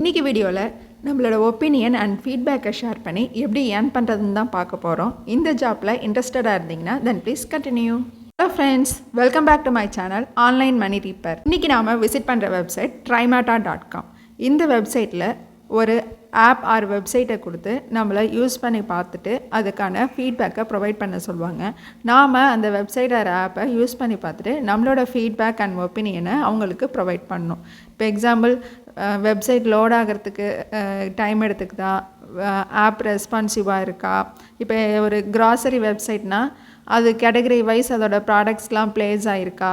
இன்றைக்கி வீடியோவில் நம்மளோட ஒப்பீனியன் அண்ட் ஃபீட்பேக்கை ஷேர் பண்ணி எப்படி ஏர்ன் பண்ணுறதுன்னு தான் பார்க்க போகிறோம். இந்த ஜாப்பில் இன்ட்ரெஸ்டடாக இருந்தீங்கன்னா then please continue. Hello friends, welcome back to my channel online money reaper. இன்றைக்கி நாம் விசிட் பண்ணுற வெப்சைட் trimata.com. இந்த வெப்சைட்டில் ஒரு ஆப் ஆர் வெப்சைட்டை கொடுத்து நம்மளை யூஸ் பண்ணி பார்த்துட்டு அதுக்கான ஃபீட்பேக்கை ப்ரொவைட் பண்ண சொல்லுவாங்க. நாம் அந்த வெப்சைட் ஆர் ஆப்பை யூஸ் பண்ணி பார்த்துட்டு நம்மளோட ஃபீட்பேக் அண்ட் ஒப்பீனியனை அவங்களுக்கு ப்ரொவைட் பண்ணணும். இப்போ எக்ஸாம்பிள், வெப்சைட் லோட் ஆகிறதுக்கு டைம் எடுத்துக்குதா, ஆப் ரெஸ்பான்சிவாக இருக்கா. இப்போ ஒரு க்ராசரி வெப்சைட்னால் அது கேட்டகரி வைஸ் அதோடய ப்ராடக்ட்ஸ்லாம் ப்ளேஸ் ஆகிருக்கா,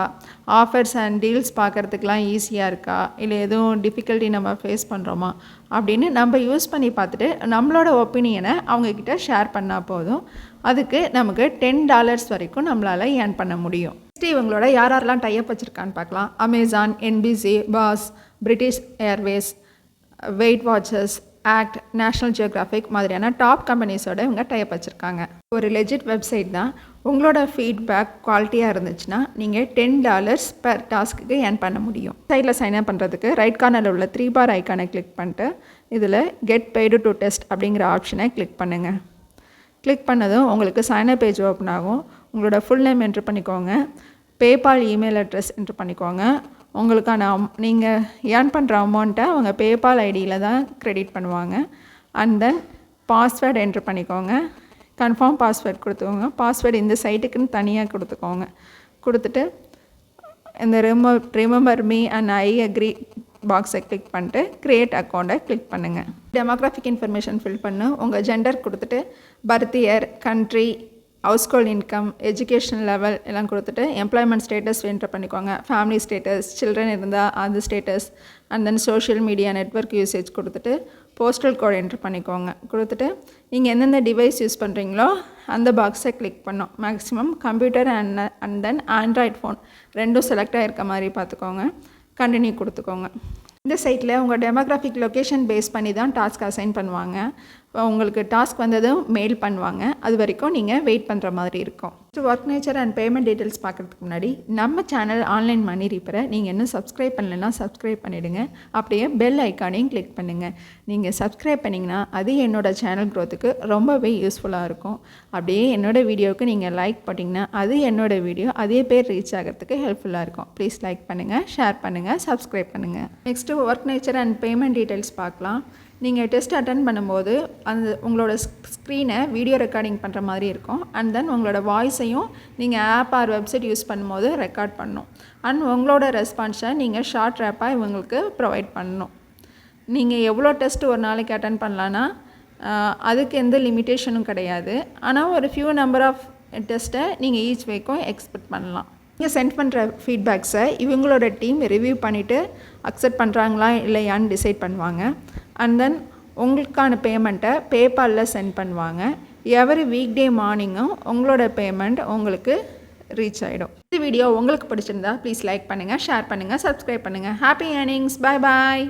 ஆஃபர்ஸ் அண்ட் டீல்ஸ் பார்க்குறதுக்கெலாம் ஈஸியாக இருக்கா, இல்லை எதுவும் டிஃபிகல்ட்டி நம்ம ஃபேஸ் பண்ணுறோமா அப்படின்னு நம்ம யூஸ் பண்ணி பார்த்துட்டு நம்மளோட ஒப்பீனியனை அவங்கக்கிட்ட ஷேர் பண்ணால் போதும். அதுக்கு நமக்கு $10 வரைக்கும் நம்மளால் ஏர்ன் பண்ண முடியும். நெக்ஸ்ட் இவங்களோட யாரெல்லாம் டைப் வச்சுருக்கான்னு பார்க்கலாம். Amazon, NBC, boss, British Airways, weight வாட்சஸ், ஆக்ட், நேஷ்னல் ஜியோகிராஃபிக் மாதிரியான டாப் கம்பெனிஸோட இவங்க டைப் வச்சுருக்காங்க. ஒரு லெஜிட் வெப்சைட் தான். உங்களோட ஃபீட்பேக் குவாலிட்டியாக இருந்துச்சுன்னா நீங்கள் $10 per டாஸ்க்கு ஏர்ன் பண்ண முடியும். சைடில் சைன் அப் பண்ணுறதுக்கு ரைட் கார்னரில் உள்ள 3 பார் ஐக்கானை கிளிக் பண்ணிட்டு இதில் கெட் பெய்டு டு டெஸ்ட் அப்படிங்கிற ஆப்ஷனை கிளிக் பண்ணுங்கள். கிளிக் பண்ணதும் உங்களுக்கு சைன் அப் பேஜ் ஓப்பன் ஆகும். உங்களோட ஃபுல் நேம் என்ட்ரு பண்ணிக்கோங்க, பேபால் இமெயில் அட்ரஸ் என்ட்ரு பண்ணிக்கோங்க. உங்களுக்கான நீங்கள் ஏர்ன் பண்ணுற அமௌண்ட்டை அவங்க பேபால் ஐடியில் தான் க்ரெடிட் பண்ணுவாங்க. அண்ட் தென் பாஸ்வேர்டு என்ட்ரு பண்ணிக்கோங்க, கன்ஃபார்ம் பாஸ்வேர்ட் கொடுத்துக்கோங்க. பாஸ்வேர்டு இந்த சைட்டுக்குன்னு தனியாக கொடுத்துக்கோங்க. கொடுத்துட்டு இந்த remember me and I agree பாக்ஸை கிளிக் பண்ணிட்டு க்ரியேட் அக்கௌண்ட்டை கிளிக் பண்ணுங்கள். டெமோக்ராஃபிக் இன்ஃபர்மேஷன் ஃபில் பண்ணு. உங்கள் ஜெண்டர் கொடுத்துட்டு birth year, country, house hold income, education level எல்லாம் கொடுத்துட்டு எம்ப்ளாய்மெண்ட் ஸ்டேட்டஸ் என்டர் பண்ணிக்கோங்க. ஃபேமிலி ஸ்டேட்டஸ், சில்ட்ரன் இருந்தால் அது status, and then social media network usage கொடுத்துட்டு போஸ்டல் கோட் என்ட்ரு பண்ணிக்கோங்க. கொடுத்துட்டு நீங்கள் எந்தெந்த டிவைஸ் யூஸ் பண்ணுறீங்களோ அந்த பாக்ஸை கிளிக் பண்ணோம். Maximum computer and then Android phone ரெண்டும் செலக்ட் ஆகிருக்க மாதிரி பார்த்துக்கோங்க. கண்டினியூ கொடுத்துக்கோங்க. இந்த சைட்டில் உங்கள் டெமோக்ராஃபிக் லொக்கேஷன் பேஸ் பண்ணி தான் டாஸ்க் அசைன் பண்ணுவாங்க. உங்களுக்கு டாஸ்க் வந்ததும் மெயில் பண்ணுவாங்க. அது வரைக்கும் நீங்கள் வெயிட் பண்ணுற மாதிரி இருக்கும். Work nature and payment details பார்க்குறதுக்கு முன்னாடி நம்ம சேனல் ஆன்லைன் மணி ரீப்பரை நீங்கள் இன்னும் சப்ஸ்கிரைப் பண்ணலைன்னா சப்ஸ்கிரைப் பண்ணிவிடுங்க. அப்படியே பெல் ஐக்கானையும் கிளிக் பண்ணுங்கள். நீங்கள் சப்ஸ்கிரைப் பண்ணிங்கன்னா அது என்னோடய சேனல் க்ரோத்துக்கு ரொம்பவே யூஸ்ஃபுல்லாக இருக்கும். அப்படியே என்னோடய வீடியோவுக்கு நீங்கள் லைக் போட்டிங்கன்னா அது என்னோடய வீடியோ அதே பேர் ரீச் ஆகிறதுக்கு ஹெல்ப்ஃபுல்லாக இருக்கும். ப்ளீஸ் லைக் பண்ணுங்கள், ஷேர் பண்ணுங்கள், சப்ஸ்கிரைப் பண்ணுங்கள். Next work nature and payment details பார்க்கலாம். நீங்கள் டெஸ்ட் அட்டன் பண்ணும்போது அந்த உங்களோட ஸ்க்ரீனை வீடியோ ரெக்கார்டிங் பண்ணுற மாதிரி இருக்கும். அண்ட் தென் உங்களோட வாய்ஸையும் நீங்கள் ஆப் ஆர் வெப்சைட் யூஸ் பண்ணும்போது ரெக்கார்ட் பண்ணணும். அண்ட் உங்களோட ரெஸ்பான்ஸை நீங்கள் ஷார்ட் ரேப்பாக இவங்களுக்கு ப்ரொவைட் பண்ணணும். நீங்கள் எவ்வளோ டெஸ்ட் ஒரு நாளைக்கு அட்டன் பண்ணலான்னா அதுக்கு எந்த லிமிட்டேஷனும் கிடையாது. ஆனால் ஒரு ஃபியூ நம்பர் ஆஃப் டெஸ்ட்டை நீங்கள் ஈச் வீக்கும் எக்ஸ்பெக்ட் பண்ணலாம். நீங்கள் சென்ட் பண்ணுற ஃபீட்பேக்ஸை இவங்களோட டீம் ரிவ்யூ பண்ணிவிட்டு அக்செப்ட் பண்ணுறாங்களா இல்லையான்னு டிசைட் பண்ணுவாங்க. அண்ட் தென் உங்களுக்கான பேமெண்ட்டை பேபாலில் சென்ட் பண்ணுவாங்க. எவரி வீக் டே மார்னிங்கும் உங்களோட பேமெண்ட் உங்களுக்கு ரீச் ஆகிடும். இந்த வீடியோ உங்களுக்கு பிடிச்சிருந்தா ப்ளீஸ் லைக் பண்ணுங்கள், ஷேர் பண்ணுங்கள், சப்ஸ்கிரைப் பண்ணுங்கள். Happy earnings. பாய் பாய்.